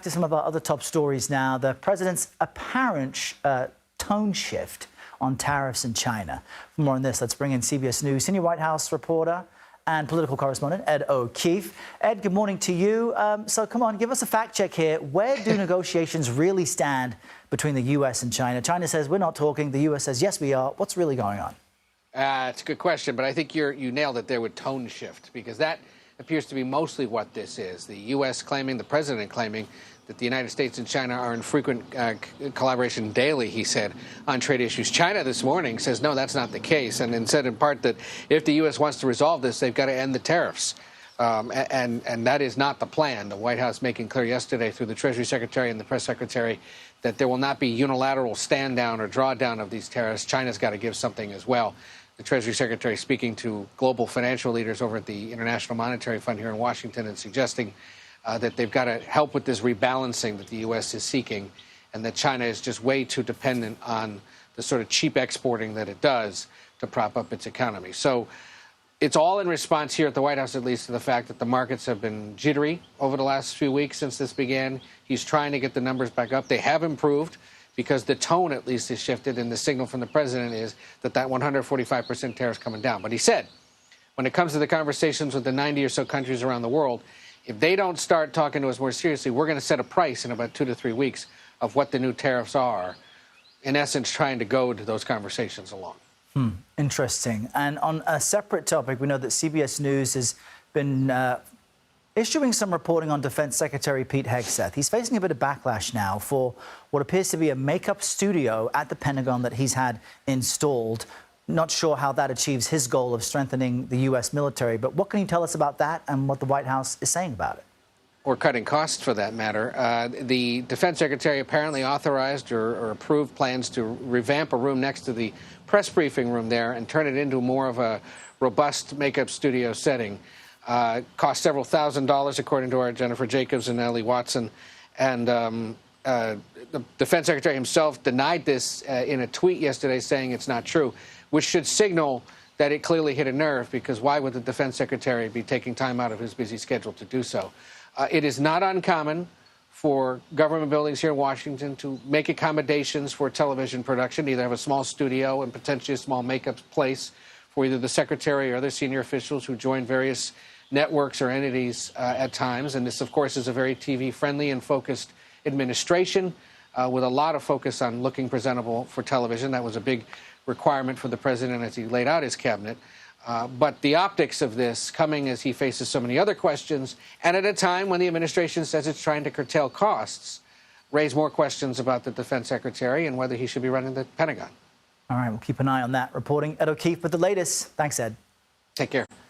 To some of our other top stories now. The president's apparent tone shift on tariffs in China. For more on this, let's bring in CBS News senior White House reporter and political correspondent Ed O'Keefe. Ed, good morning to you. So come on, give us a fact check here. Where do negotiations really stand between the U.S. and China? China says we're not talking. The U.S. says yes, we are. What's really going on? It's a good question, but I think you nailed it there with tone shift, because that appears to be mostly what this is. The U.S. claiming, the president claiming, that the United States and China are in frequent collaboration daily, he said, on trade issues. China this morning says, no, that's not the case, and said in part that if the U.S. wants to resolve this, they've got to end the tariffs. And that is not the plan. The White House making clear yesterday through the Treasury Secretary and the Press Secretary that there will not be unilateral stand down or drawdown of these tariffs. China's got to give something as well. The Treasury Secretary speaking to global financial leaders over at the International Monetary Fund here in Washington and suggesting that they've got to help with this rebalancing that the U.S. is seeking, and that China is just way too dependent on the sort of cheap exporting that it does to prop up its economy. So it's all in response here at the White House, at least, to the fact that the markets have been jittery over the last few weeks since this began. He's trying to get the numbers back up. They have improved because the tone, at least, has shifted, and the signal from the president is that 145% tariff is coming down. But he said, when it comes to the conversations with the 90 or so countries around the world, if they don't start talking to us more seriously, we're going to set a price in about 2 to 3 weeks of what the new tariffs are, in essence, trying to go to those conversations along. Interesting. And on a separate topic, we know that CBS News has been issuing some reporting on Defense Secretary Pete Hegseth. He's facing a bit of backlash now for what appears to be a makeup studio at the Pentagon that he's had installed. Not sure how that achieves his goal of strengthening the U.S. military, but what can you tell us about that and what the White House is saying about it? Or cutting costs, for that matter. The Defense Secretary apparently authorized or approved plans to revamp a room next to the press briefing room there and turn it into more of a robust makeup studio setting. Cost several $1,000s, according to our Jennifer Jacobs and Ellie Watson. And the Defense Secretary himself denied this in a tweet yesterday, saying it's not true, which should signal that it clearly hit a nerve, because why would the Defense Secretary be taking time out of his busy schedule to do so? It is not uncommon for government buildings here in Washington to make accommodations for television production, either have a small studio and potentially a small makeup place for either the Secretary or other senior officials who join various networks or entities at times. And this, of course, is a very TV-friendly and focused administration with a lot of focus on looking presentable for television. That was a big requirement for the president as he laid out his cabinet. But the optics of this coming as he faces so many other questions, and at a time when the administration says it's trying to curtail costs, raise more questions about the Defense Secretary and whether he should be running the Pentagon. All right, we'll keep an eye on that. Reporting Ed O'Keefe with the latest. Thanks, Ed. Take care.